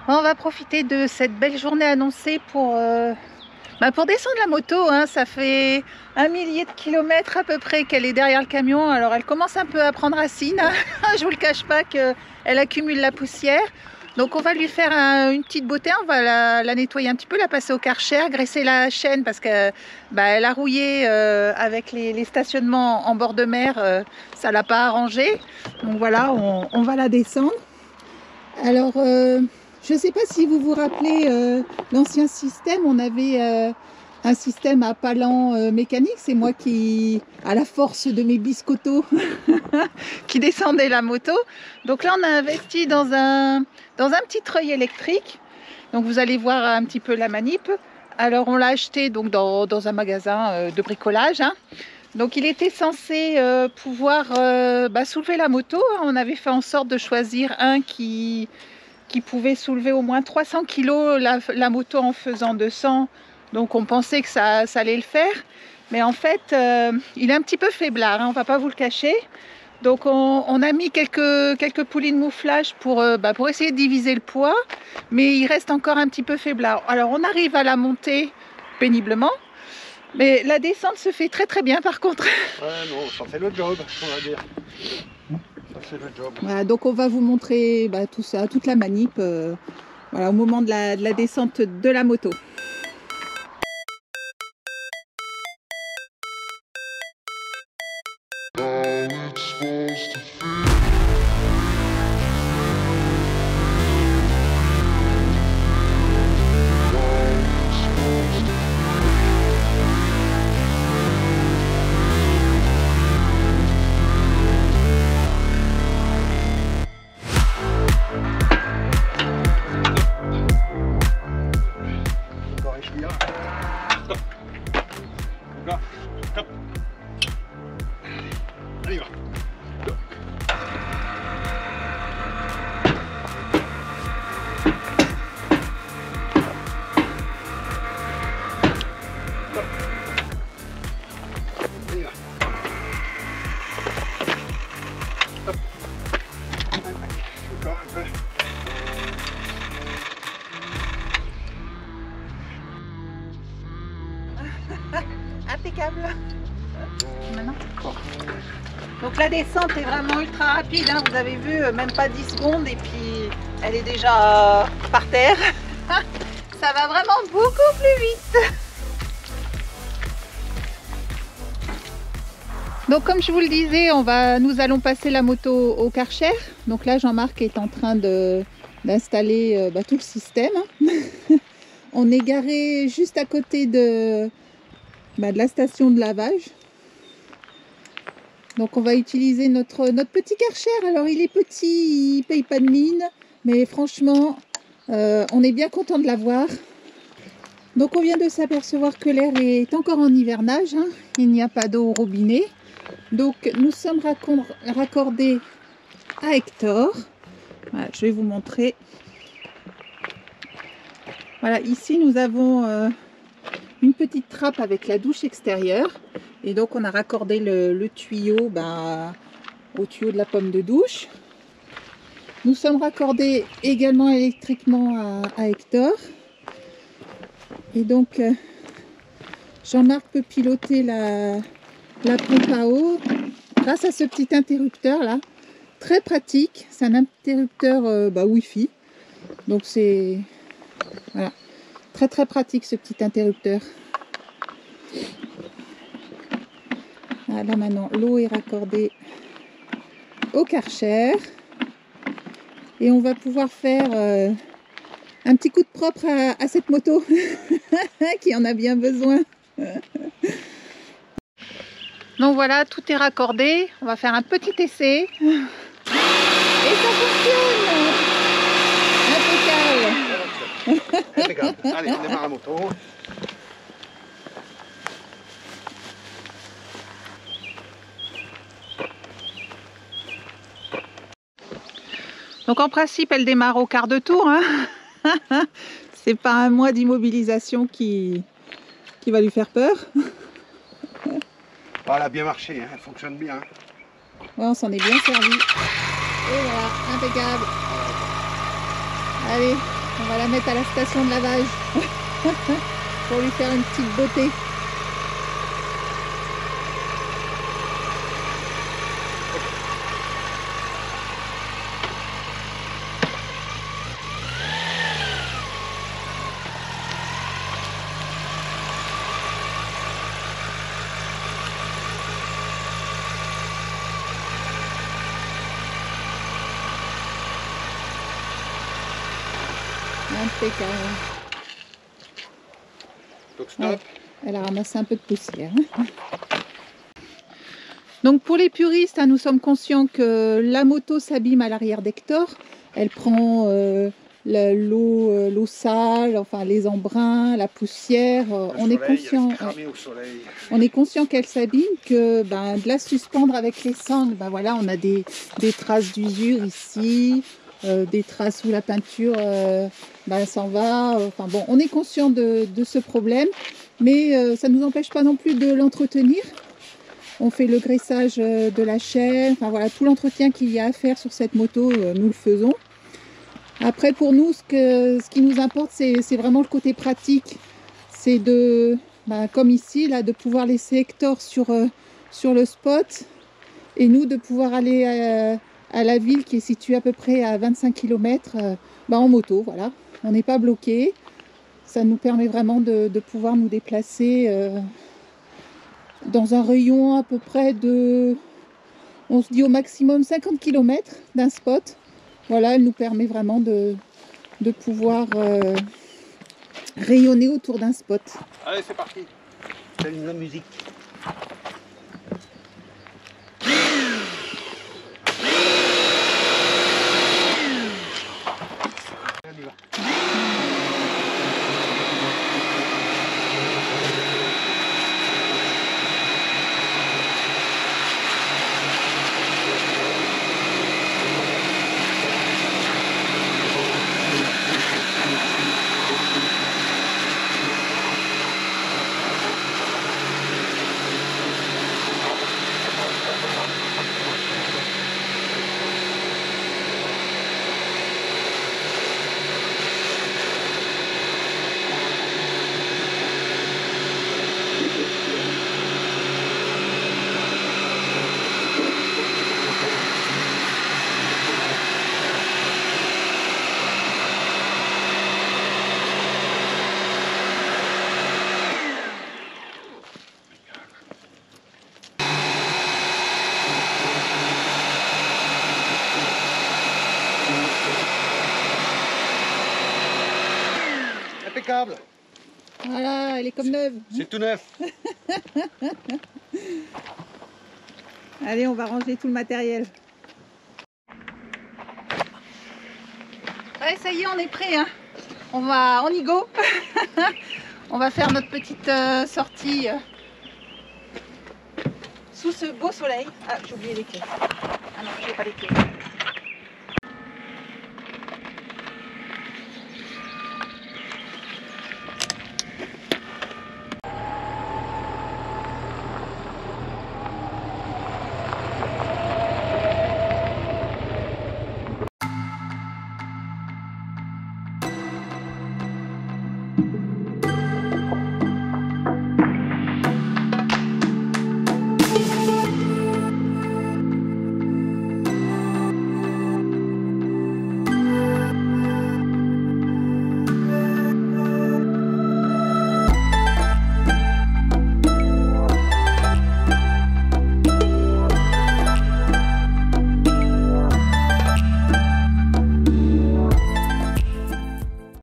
On va profiter de cette belle journée annoncée pour descendre la moto. Hein. Ça fait 1 millier de kilomètres à peu près qu'elle est derrière le camion. Alors elle commence un peu à prendre racine. Hein. Je vous le cache pas qu'elle accumule la poussière. Donc on va lui faire une petite beauté. On va la nettoyer un petit peu, la passer au Karcher, graisser la chaîne parce que elle a rouillé avec les stationnements en bord de mer. Ça l'a pas arrangé. Donc voilà, on va la descendre. Alors je ne sais pas si vous vous rappelez l'ancien système, on avait un système à palan mécanique, c'est moi qui, à la force de mes biscottos, qui descendais la moto. Donc là on a investi dans un petit treuil électrique, donc vous allez voir un petit peu la manip. Alors on l'a acheté donc dans un magasin de bricolage. Hein. Donc il était censé pouvoir soulever la moto. On avait fait en sorte de choisir un qui pouvait soulever au moins 300 kg la moto en faisant 200. Donc on pensait que ça allait le faire. Mais en fait, il est un petit peu faiblard, hein, on ne va pas vous le cacher. Donc on a mis quelques poulies de mouflage pour essayer de diviser le poids. Mais il reste encore un petit peu faiblard. Alors on arrive à la monter péniblement. Mais la descente se fait très très bien par contre. Ouais, non, ça fait le job, on va dire. Ça fait le job. Voilà, donc on va vous montrer tout ça, toute la manip voilà, au moment de la descente de la moto. Impeccable. Maintenant. Donc la descente est vraiment ultra rapide, hein. Vous avez vu, même pas 10 secondes et puis elle est déjà par terre. Ça va vraiment beaucoup plus vite. Donc comme je vous le disais, nous allons passer la moto au Karcher. Donc là Jean-Marc est en train d'installer tout le système. On est garé juste à côté de la station de lavage. Donc on va utiliser notre petit Karcher. Alors il est petit, il paye pas de mine, mais franchement on est bien content de l'avoir. Donc on vient de s'apercevoir que l'air est encore en hivernage, hein. Il n'y a pas d'eau au robinet. Donc nous sommes raccordés à Hector. Voilà, je vais vous montrer. Voilà, ici nous avons une petite trappe avec la douche extérieure. Et donc on a raccordé le tuyau au tuyau de la pomme de douche. Nous sommes raccordés également électriquement à Hector. Et donc Jean-Marc peut piloter la pompe à eau grâce à ce petit interrupteur là. Très pratique, c'est un interrupteur Wi-Fi. Donc c'est voilà, très très pratique ce petit interrupteur. Là maintenant l'eau est raccordée au Karcher et on va pouvoir faire un petit coup de propre à cette moto qui en a bien besoin. Donc voilà, tout est raccordé, on va faire un petit essai et ça fonctionne. Impeccable. Impeccable. Allez, on démarre la moto. Donc en principe, elle démarre au quart de tour. Hein. C'est pas un mois d'immobilisation qui va lui faire peur. Elle a bien marché, hein. Elle fonctionne bien. Ouais, on s'en est bien servi. Et voilà, impeccable. Allez, On va la mettre à la station de lavage pour lui faire une petite beauté. Impeccable. Donc stop. Ouais, elle a ramassé un peu de poussière. Donc pour les puristes, hein, nous sommes conscients que la moto s'abîme à l'arrière d'Hector. Elle prend l'eau sale, enfin les embruns, la poussière. On est conscient qu'elle s'abîme, que de la suspendre avec les sangles, voilà, on a des traces d'usure ici. Des traces où la peinture s'en va. Enfin bon, on est conscient de ce problème, mais ça ne nous empêche pas non plus de l'entretenir. On fait le graissage de la chaîne, enfin voilà, tout l'entretien qu'il y a à faire sur cette moto, nous le faisons. Après, pour nous, ce qui nous importe, c'est vraiment le côté pratique. C'est de, comme ici, là, de pouvoir laisser Hector sur le spot et nous de pouvoir aller à la ville qui est située à peu près à 25 km en moto, voilà. On n'est pas bloqué. Ça nous permet vraiment de pouvoir nous déplacer dans un rayon à peu près de, on se dit au maximum 50 km d'un spot. Voilà, elle nous permet vraiment de pouvoir rayonner autour d'un spot. Allez, c'est parti. C'est de la musique. Impeccable. Voilà, elle est comme neuve. C'est tout neuf. Allez, on va ranger tout le matériel. Ouais, ça y est, on est prêt, hein. On y go. On va faire notre petite sortie sous ce beau soleil. Ah, j'ai oublié les clés. Ah non, j'ai pas les clés.